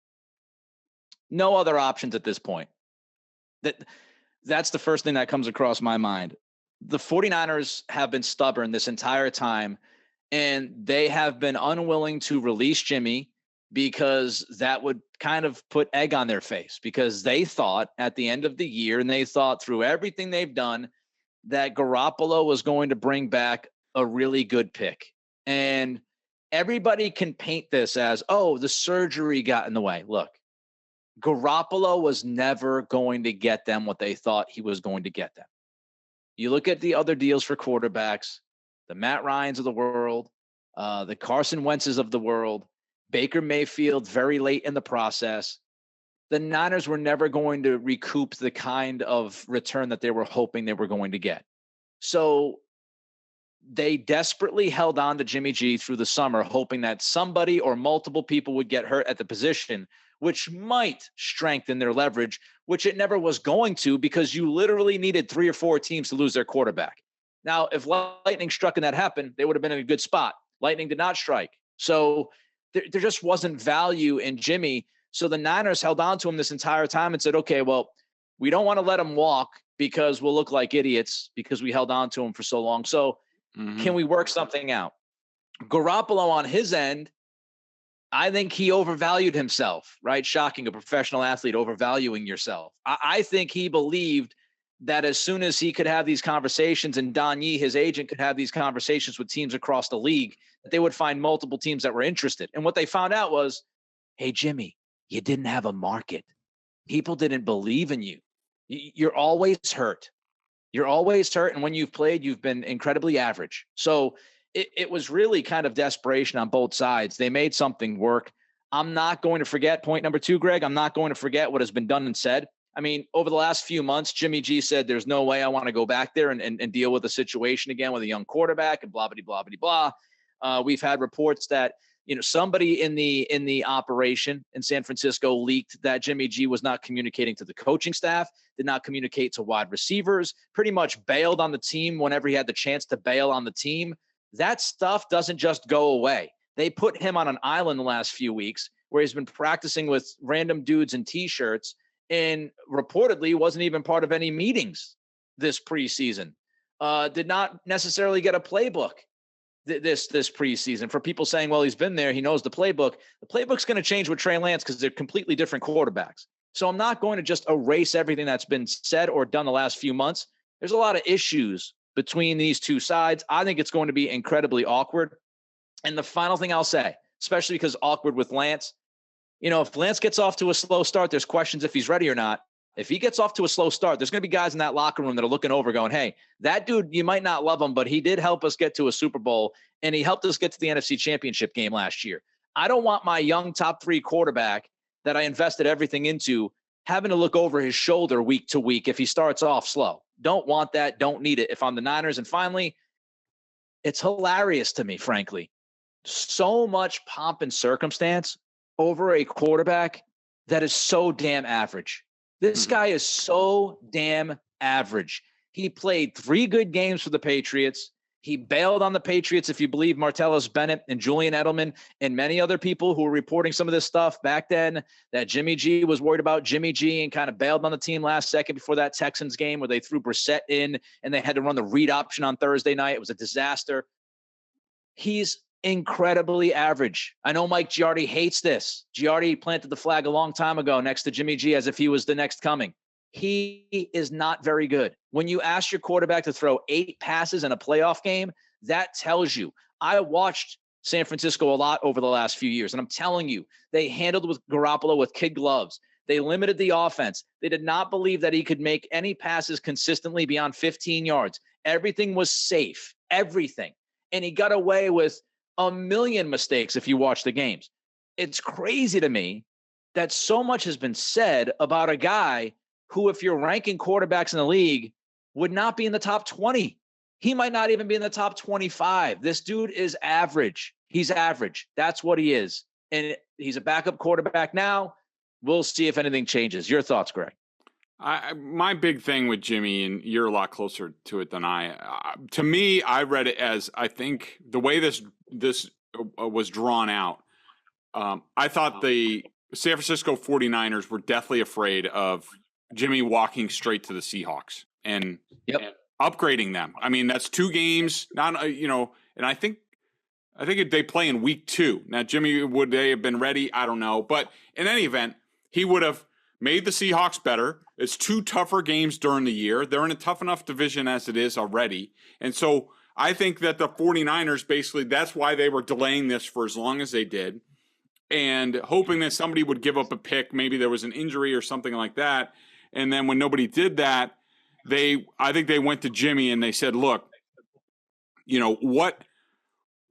no other options at this point. That's the first thing that comes across my mind. The 49ers have been stubborn this entire time. And they have been unwilling to release Jimmy because that would kind of put egg on their face, because they thought at the end of the year, and they thought through everything they've done, that Garoppolo was going to bring back a really good pick. And everybody can paint this as, oh, the surgery got in the way. Look, Garoppolo was never going to get them what they thought he was going to get them. You look at the other deals for quarterbacks, the Matt Ryans of the world, the Carson Wentzes of the world, Baker Mayfield very late in the process. The Niners were never going to recoup the kind of return that they were hoping they were going to get. So they desperately held on to Jimmy G through the summer, hoping that somebody or multiple people would get hurt at the position, which might strengthen their leverage, which it never was going to, because you literally needed 3 or 4 teams to lose their quarterback. Now, if lightning struck and that happened, they would have been in a good spot. Lightning did not strike. So there just wasn't value in Jimmy. So the Niners held on to him this entire time and said, okay, well, we don't want to let him walk because we'll look like idiots because we held on to him for so long. So can we work something out? Garoppolo on his end, I think he overvalued himself, right? Shocking, a professional athlete overvaluing yourself. I think he believed that as soon as he could have these conversations and Don Yee, his agent, could have these conversations with teams across the league, that they would find multiple teams that were interested. And what they found out was, hey, Jimmy, you didn't have a market. People didn't believe in you. You're always hurt. You're always hurt. And when you've played, you've been incredibly average. So it was really kind of desperation on both sides. They made something work. I'm not going to forget point number 2, Greg. I'm not going to forget what has been done and said. I mean, over the last few months, Jimmy G said, there's no way I want to go back there and deal with the situation again with a young quarterback and blah, blah, blah, blah. We've had reports that, somebody in the operation in San Francisco leaked that Jimmy G was not communicating to the coaching staff, did not communicate to wide receivers, pretty much bailed on the team whenever he had the chance to bail on the team. That stuff doesn't just go away. They put him on an island the last few weeks where he's been practicing with random dudes in T-shirts and reportedly wasn't even part of any meetings this preseason. Did not necessarily get a playbook this preseason. For people saying, well, he's been there, he knows the playbook. The playbook's going to change with Trey Lance because they're completely different quarterbacks. So I'm not going to just erase everything that's been said or done the last few months. There's a lot of issues between these two sides. I think it's going to be incredibly awkward. And the final thing I'll say, especially because awkward with Lance, if Lance gets off to a slow start, there's questions if he's ready or not. If he gets off to a slow start, there's going to be guys in that locker room that are looking over going, hey, that dude, you might not love him, but he did help us get to a Super Bowl, and he helped us get to the NFC Championship game last year. I don't want my young top 3 quarterback that I invested everything into having to look over his shoulder week to week if he starts off slow. Don't want that. Don't need it if I'm the Niners. And finally, it's hilarious to me, frankly. So much pomp and circumstance over a quarterback that is so damn average. This guy is so damn average. He played 3 good games for the Patriots. He bailed on the Patriots, if you believe Martellus Bennett and Julian Edelman and many other people who were reporting some of this stuff back then, that Jimmy G was worried about Jimmy G and kind of bailed on the team last second before that Texans game where they threw Brissett in and they had to run the read option on Thursday night. It was a disaster. He's incredibly average. I know Mike Giardi hates this. Giardi planted the flag a long time ago next to Jimmy G as if he was the next coming. He is not very good. When you ask your quarterback to throw 8 passes in a playoff game, that tells you. I watched San Francisco a lot over the last few years, and I'm telling you, they handled with Garoppolo with kid gloves. They limited the offense. They did not believe that he could make any passes consistently beyond 15 yards. Everything was safe, everything. And he got away with a million mistakes if you watch the games. It's crazy to me that so much has been said about a guy who, if you're ranking quarterbacks in the league, would not be in the top 20. He might not even be in the top 25. This dude is average. He's average. That's what he is. And he's a backup quarterback now. We'll see if anything changes. Your thoughts, Greg? My big thing with Jimmy, and you're a lot closer to it than I. To me, I read it as, I think the way this was drawn out, I thought the San Francisco 49ers were deathly afraid of Jimmy walking straight to the Seahawks and upgrading them. I mean, that's 2 games, and I think they play in week 2. Now, Jimmy, would they have been ready? I don't know. But in any event, he would have made the Seahawks better. It's 2 tougher games during the year. They're in a tough enough division as it is already. And so I think that the 49ers, basically, that's why they were delaying this for as long as they did. and hoping that somebody would give up a pick. Maybe there was an injury or something like that. And then when nobody did that, I think they went to Jimmy and they said, look, what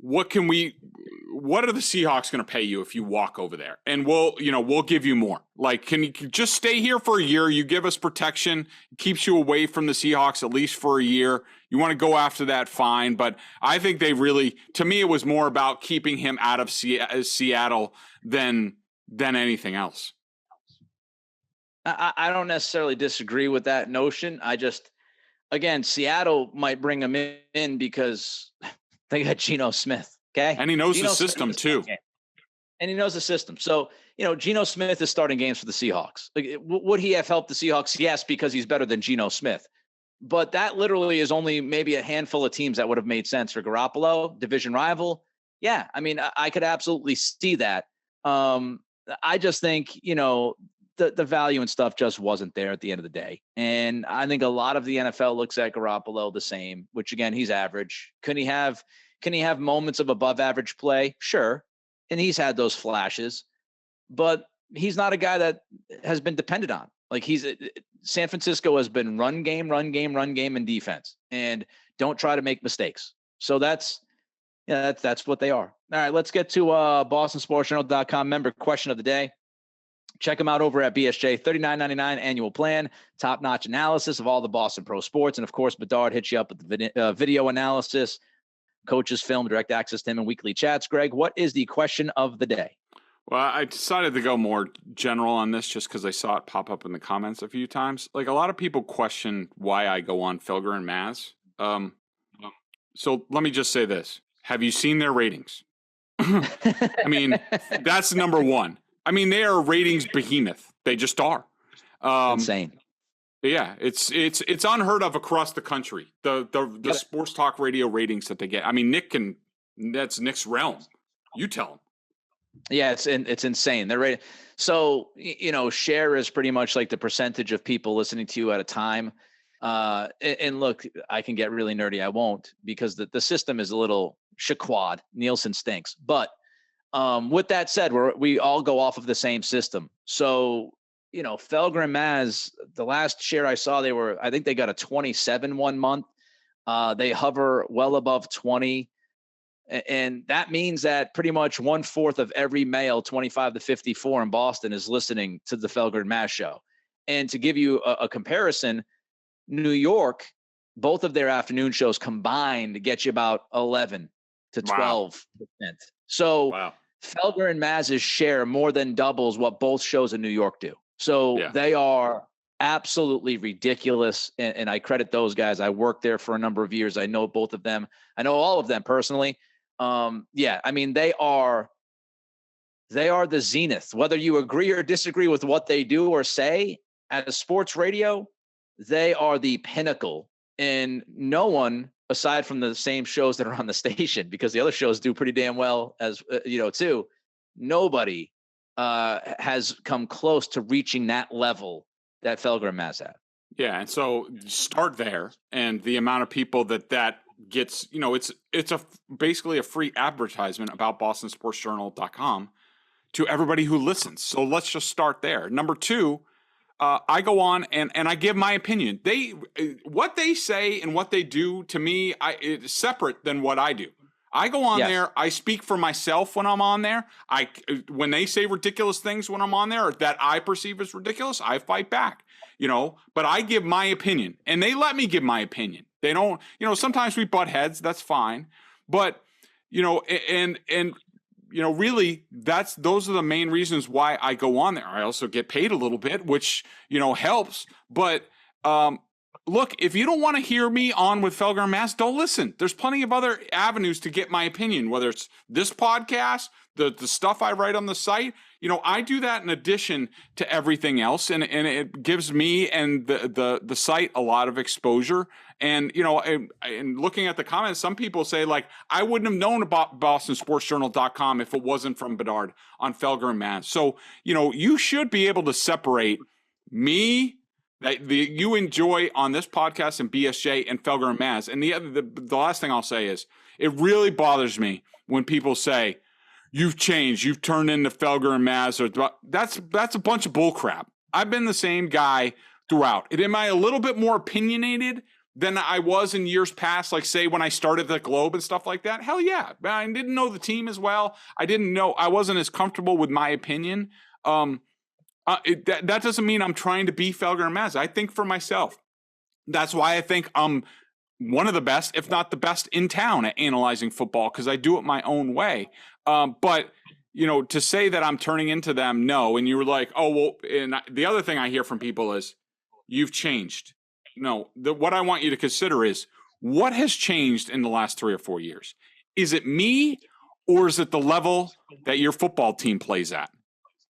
are the Seahawks going to pay you if you walk over there? And we'll give you more. Like, can you just stay here for a year? You give us protection, it keeps you away from the Seahawks at least for a year. You want to go after that, fine. But I think they really, to me, it was more about keeping him out of Seattle than anything else. I don't necessarily disagree with that notion. Again, Seattle might bring him in because they got Geno Smith. Okay. And he knows the system too. And he knows the system. So, Geno Smith is starting games for the Seahawks. Like, would he have helped the Seahawks? Yes, because he's better than Geno Smith. But that literally is only maybe a handful of teams that would have made sense for Garoppolo, division rival. Yeah. I mean, I could absolutely see that. I just think, the value and stuff just wasn't there at the end of the day. And I think a lot of the NFL looks at Garoppolo the same, which again, he's average. Can he have moments of above average play? Sure. And he's had those flashes, but he's not a guy that has been depended on. Like, San Francisco has been run game, and defense, and don't try to make mistakes. So that's what they are. All right, let's get to BostonSportsJournal.com member question of the day. Check them out over at BSJ, $39.99 annual plan, top-notch analysis of all the Boston pro sports. And, of course, Bedard hits you up with the video analysis, coaches film, direct access to him, and weekly chats. Greg, what is the question of the day? Well, I decided to go more general on this just because I saw it pop up in the comments a few times. Like, a lot of people question why I go on Felger and Mazz. So let me just say this. Have you seen their ratings? I mean, that's number one. I mean, they are a ratings behemoth. They just are. Insane. Yeah, it's unheard of across the country. The sports talk radio ratings that they get. I mean, that's Nick's realm. You tell him. Yeah, it's insane. They're rated. So, share is pretty much like the percentage of people listening to you at a time. And look, I can get really nerdy. I won't, because the system is a little shaquad. Nielsen stinks. But with that said, we all go off of the same system. So, Felger and Mazz, the last share I saw, I think they got a 27 1 month. They hover well above 20. And that means that pretty much 1/4 of every male 25 to 54 in Boston is listening to the Felger and Mazz show. And to give you a comparison, New York, both of their afternoon shows combined get you about 11 to 12%. So wow. Felger and Mazz's share more than doubles what both shows in New York do. So They are absolutely ridiculous. And I credit those guys. I worked there for a number of years. I know both of them. I know all of them personally. I mean, they are the zenith. Whether you agree or disagree with what they do or say at a sports radio, they are the pinnacle. And no one, aside from the same shows that are on the station, because the other shows do pretty damn well as too, nobody has come close to reaching that level that Felger and Mazz have. Yeah, and so start there, and the amount of people that gets, it's basically a free advertisement about BostonSportsJournal.com to everybody who listens. So let's just start there. Number two, I go on and I give my opinion. What they say and what they do to me, it's separate than what I do. I go on there. I speak for myself when I'm on there. When they say ridiculous things when I'm on there or that I perceive as ridiculous, I fight back. But I give my opinion, and they let me give my opinion. They don't, sometimes we butt heads. That's fine, but really, those are the main reasons why I go on there. I also get paid a little bit, which, helps. But look, if you don't want to hear me on with Felger and Mazz, don't listen. There's plenty of other avenues to get my opinion, whether it's this podcast, the stuff I write on the site. I do that in addition to everything else, and it gives me and the site a lot of exposure. And, and looking at the comments, some people say, like, I wouldn't have known about BostonSportsJournal.com if it wasn't from Bedard on Felger and Mazz. So, you should be able to separate me that you enjoy on this podcast and BSJ and Felger and Mazz. And the last thing I'll say is it really bothers me when people say, you've changed. You've turned into Felger and Mazz. That's a bunch of bull crap. I've been the same guy throughout. And am I a little bit more opinionated than I was in years past, like say when I started the Globe and stuff like that? Hell yeah. I didn't know the team as well. I wasn't as comfortable with my opinion. That doesn't mean I'm trying to be Felger and Mazz. I think for myself. That's why I think I'm one of the best, if not the best in town at analyzing football, because I do it my own way. But, to say that I'm turning into them, no. And you were like, oh, well, and the other thing I hear from people is you've changed. No, what I want you to consider is what has changed in the last 3 or 4 years? Is it me or is it the level that your football team plays at?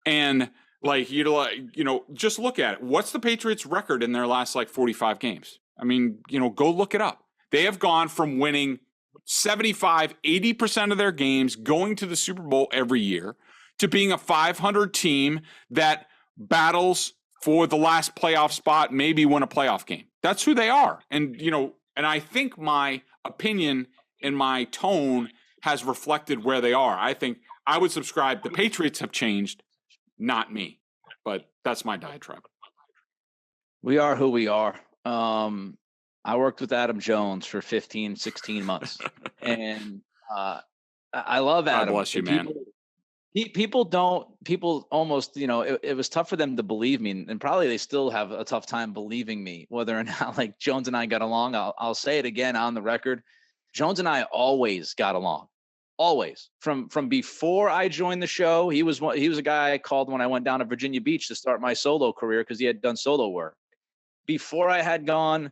And just look at it. What's the Patriots' record in their last 45 games? I mean, go look it up. They have gone from winning 75-80% of their games, going to the Super Bowl every year, to being a 500 team that battles for the last playoff spot, maybe win a playoff game. That's who they are. And, and I think my opinion and my tone has reflected where they are. I think I would subscribe the Patriots have changed, not me. But that's my diatribe. We are who we are. I worked with Adam Jones for 15, 16 months. And I love Adam. God bless you, man. People almost, it was tough for them to believe me. And probably they still have a tough time believing me, whether or not Jones and I got along. I'll say it again on the record. Jones and I always got along. Always. From before I joined the show, he was a guy I called when I went down to Virginia Beach to start my solo career because he had done solo work. Before I had gone,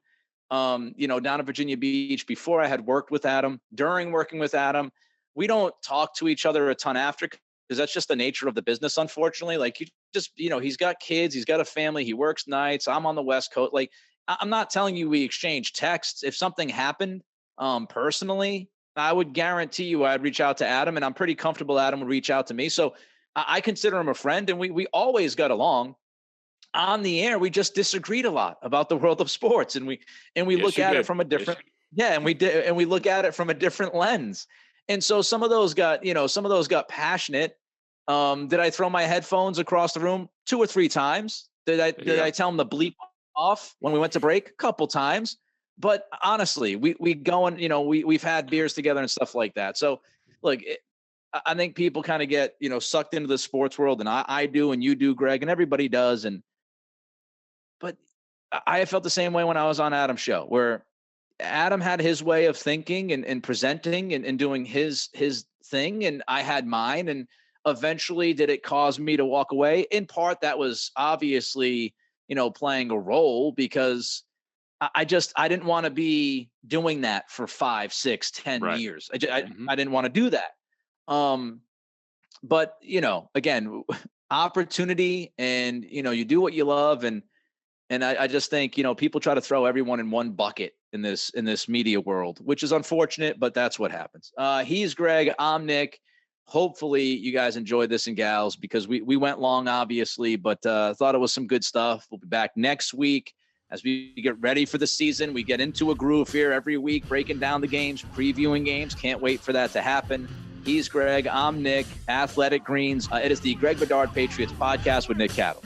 down to Virginia Beach, before I had worked with Adam, during working with Adam, we don't talk to each other a ton after because that's just the nature of the business, unfortunately. He's got kids, he's got a family, he works nights, I'm on the West Coast. I'm not telling you we exchange texts. If something happened personally, I would guarantee you I'd reach out to Adam, and I'm pretty comfortable Adam would reach out to me. So I consider him a friend, and we always got along. On the air, we just disagreed a lot about the world of sports, and we look at it from a different we look at it from a different lens. And so some of those got passionate. Did I throw my headphones across the room 2 or 3 times? Did I tell them to bleep off when we went to break? A couple times. But honestly, we go and, we've had beers together and stuff like that. So look, I think people kind of get, sucked into the sports world, and I do, and you do, Greg, and everybody does. But I felt the same way when I was on Adam's show, where Adam had his way of thinking and presenting and doing his thing, and I had mine. And eventually, did it cause me to walk away? In part, that was obviously, playing a role because I didn't want to be doing that for 5, 6, 10 years. I didn't want to do that. But again, opportunity, and you do what you love, and I just think people try to throw everyone in one bucket in this media world, which is unfortunate, but that's what happens. He's Greg, I'm Nick. Hopefully you guys enjoyed this, and gals, because we went long, obviously, but thought it was some good stuff. We'll be back next week. As we get ready for the season, we get into a groove here every week, breaking down the games, previewing games. Can't wait for that to happen. He's Greg. I'm Nick. Athletic Greens. It is the Greg Bedard Patriots Podcast with Nick Cattle.